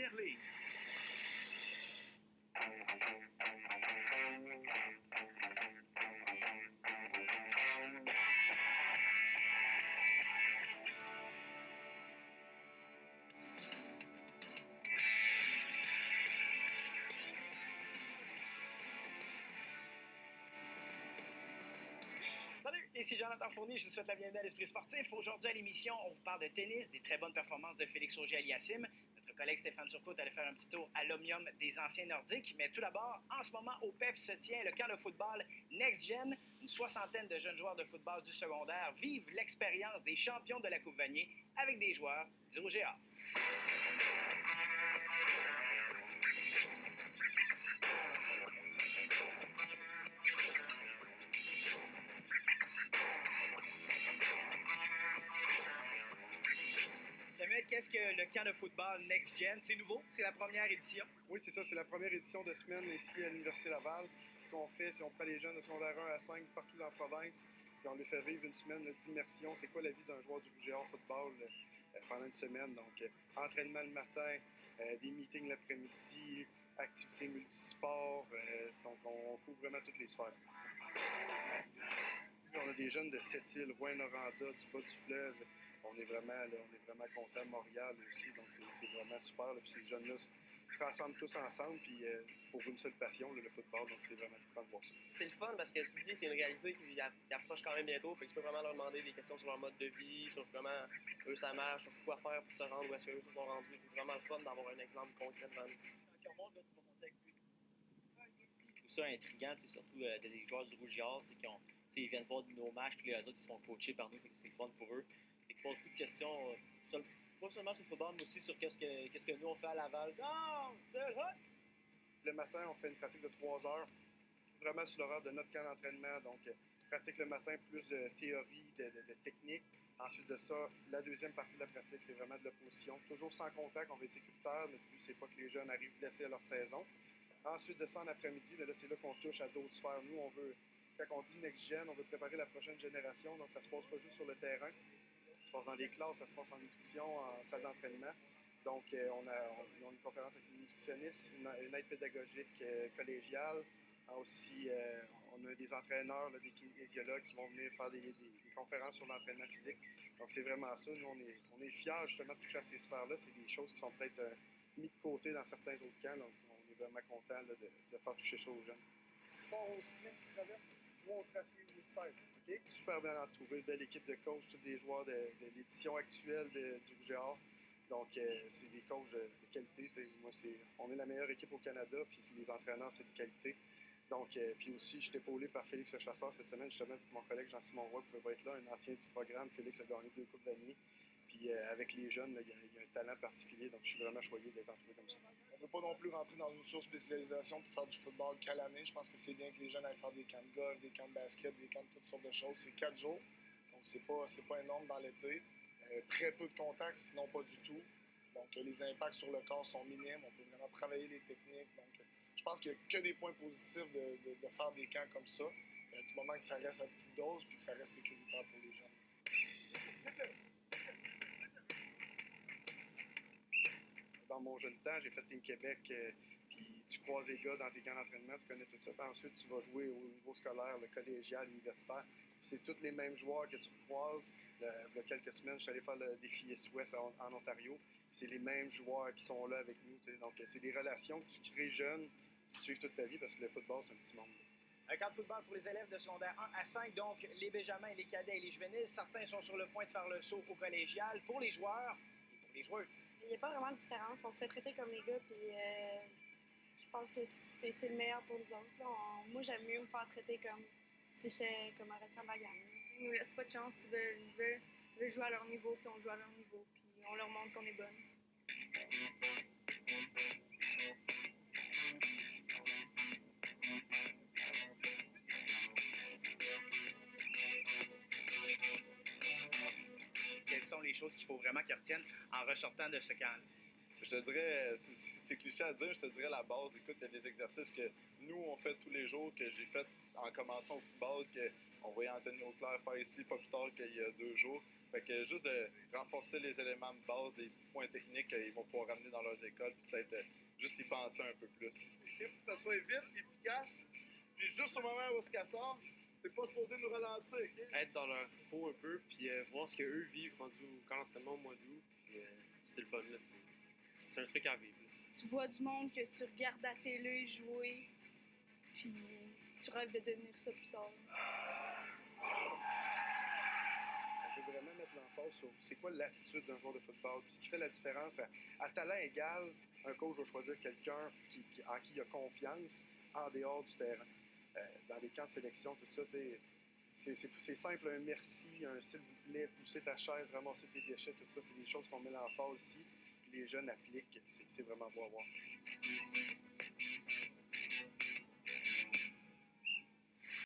Première Ligue. Salut, ici Jonathan Fournier, je vous souhaite la bienvenue à l'Esprit sportif. Aujourd'hui à l'émission, on vous parle de tennis, des très bonnes performances de Félix Auger-Aliassime. Notre collègue Stéphane Turcot est allé faire un petit tour à l'Omnium des anciens nordiques. Mais tout d'abord, en ce moment, au PEP se tient le camp de football Next Gen. Une soixantaine de jeunes joueurs de football du secondaire vivent l'expérience des champions de la Coupe Vanier avec des joueurs du Rouge et Or. Samuel, qu'est-ce que le camp de football Next Gen? C'est nouveau? C'est la première édition? Oui, c'est ça. C'est la première édition de semaine ici à l'Université Laval. Ce qu'on fait, c'est qu'on prend les jeunes de secondaire 1 à 5 partout dans la province, puis on les fait vivre une semaine d'immersion. C'est quoi la vie d'un joueur du Rouge et Or football pendant une semaine? Donc, entraînement le matin, des meetings l'après-midi, activités multisports. Donc, on couvre vraiment toutes les sphères. On a des jeunes de Sept-Îles, Rouyn-Noranda, du bas du fleuve. On est vraiment contents de Montréal aussi, donc c'est vraiment super. Là. Puis ces jeunes-là se rassemblent tous ensemble, puis pour une seule passion, le football, donc c'est vraiment très de voir ça. C'est le fun parce que tu dis, c'est une réalité qui approche quand même bientôt, fait que tu peux vraiment leur demander des questions sur leur mode de vie, sur comment eux ça marche, sur quoi faire pour se rendre où est-ce qu'eux se sont rendus. C'est vraiment le fun d'avoir un exemple concret devant nous. Puis tout ça intriguant, surtout des joueurs du Rouge et Or qui viennent voir nos matchs, puis les autres ils se font coacher par nous, fait que c'est le fun pour eux. Fait que beaucoup de questions, pas seulement sur le football, mais aussi sur qu'est-ce que nous on fait à Laval. Le matin, on fait une pratique de 3 heures, vraiment sur l'horaire de notre camp d'entraînement. Donc, pratique le matin, plus de théorie, de technique. Ensuite de ça, la deuxième partie de la pratique, c'est vraiment de l'opposition. Toujours sans contact, on veut être sécuritaire. Notre but, c'est pas que les jeunes arrivent blessés à leur saison. Ensuite de ça, en après-midi, là, c'est là qu'on touche à d'autres sphères. Nous, on veut, quand on dit next gen, on veut préparer la prochaine génération. Donc, ça se passe pas juste sur le terrain. Ça se passe dans les classes, ça se passe en nutrition, en salle d'entraînement. Donc, on a une conférence avec une nutritionniste, une aide pédagogique collégiale. Aussi, on a des entraîneurs, des kinésiologues qui vont venir faire des conférences sur l'entraînement physique. Donc, c'est vraiment ça. Nous, on est fiers justement de toucher à ces sphères-là. C'est des choses qui sont peut-être mises de côté dans certains autres camps. Donc, on est vraiment content de faire toucher ça aux jeunes. Bon, au semaine qui traverse, tu joues au tracé 8-16. Okay? Super bien entouré, belle équipe de coachs, tous des joueurs de l'édition actuelle du Rouge et Or. Donc, c'est des coachs de qualité. Moi, on est la meilleure équipe au Canada, puis les entraîneurs, c'est de qualité. Donc, puis aussi, je suis épaulé par Félix le Chasseur cette semaine, justement, avec mon collègue Jean-Simon Roy, qui ne pouvait pas être là, un ancien du programme. Félix a gagné 2 Coupes Vanier. Puis avec les jeunes, il y a un talent particulier, donc je suis vraiment choyé d'être entouré comme ça. On ne veut pas non plus rentrer dans une surspécialisation pour faire du football qu'à l'année. Je pense que c'est bien que les jeunes aillent faire des camps de golf, des camps de basket, des camps de toutes sortes de choses. C'est 4 jours, donc c'est pas énorme dans l'été. Très peu de contacts, sinon pas du tout. Donc les impacts sur le corps sont minimes. On peut vraiment travailler les techniques. Donc je pense qu'il n'y a que des points positifs de faire des camps comme ça, du moment que ça reste à petite dose et que ça reste sécuritaire pour les jeunes. Dans mon jeune temps, j'ai fait Team Québec, puis tu croises les gars dans tes camps d'entraînement, tu connais tout ça. Puis ensuite, tu vas jouer au niveau scolaire, le collégial, l'universitaire. Puis c'est tous les mêmes joueurs que tu croises. Il y a quelques semaines, je suis allé faire le défi Yes-West en Ontario. Puis c'est les mêmes joueurs qui sont là avec nous. T'sais. Donc, c'est des relations que tu crées jeunes, qui te suivent toute ta vie, parce que le football, c'est un petit monde. Un camp de football pour les élèves de secondaire 1 à 5, donc les Benjamins, les cadets et les juvéniles. Certains sont sur le point de faire le saut au collégial. Pour les joueurs et pour les joueuses. Il n'y a pas vraiment de différence. On se fait traiter comme les gars, puis je pense que c'est le meilleur pour nous autres. Moi, j'aime mieux me faire traiter comme si j'étais comme un restant de la gang. Ils nous laissent pas de chance. Ils veulent jouer à leur niveau, puis on joue à leur niveau, puis on leur montre qu'on est bonne. Quelles sont les choses qu'il faut vraiment qu'ils retiennent en ressortant de ce camp-là? Je te dirais, c'est cliché à dire, je te dirais la base. Écoute, il y a des exercices que nous, on fait tous les jours, que j'ai fait en commençant au football, qu'on voyait Anthony Auclair faire ici pas plus tard qu'il y a 2 jours. Fait que juste de renforcer les éléments de base, des petits points techniques qu'ils vont pouvoir ramener dans leurs écoles, puis peut-être juste y penser un peu plus. Il faut que ça soit vite, efficace, puis juste au moment où ça sort, c'est pas supposé nous ralentir, OK? Être dans leur peau un peu, puis voir ce qu'eux vivent rendu au camp d'entraînement au mois d'août. Puis c'est le fun, là. C'est un truc à vivre. Là. Tu vois du monde que tu regardes à la télé jouer, puis tu rêves de devenir ça plus tard. On veut vraiment mettre l'emphase sur c'est quoi l'attitude d'un joueur de football. Puis ce qui fait la différence, à talent égal, un coach va choisir quelqu'un en qui il a confiance en dehors du terrain. Dans les camps de sélection, tout ça, c'est simple, un merci, un s'il vous plaît, pousser ta chaise, ramasser tes déchets, tout ça, c'est des choses qu'on met l'emphase ici. Puis les jeunes appliquent, c'est vraiment beau à voir.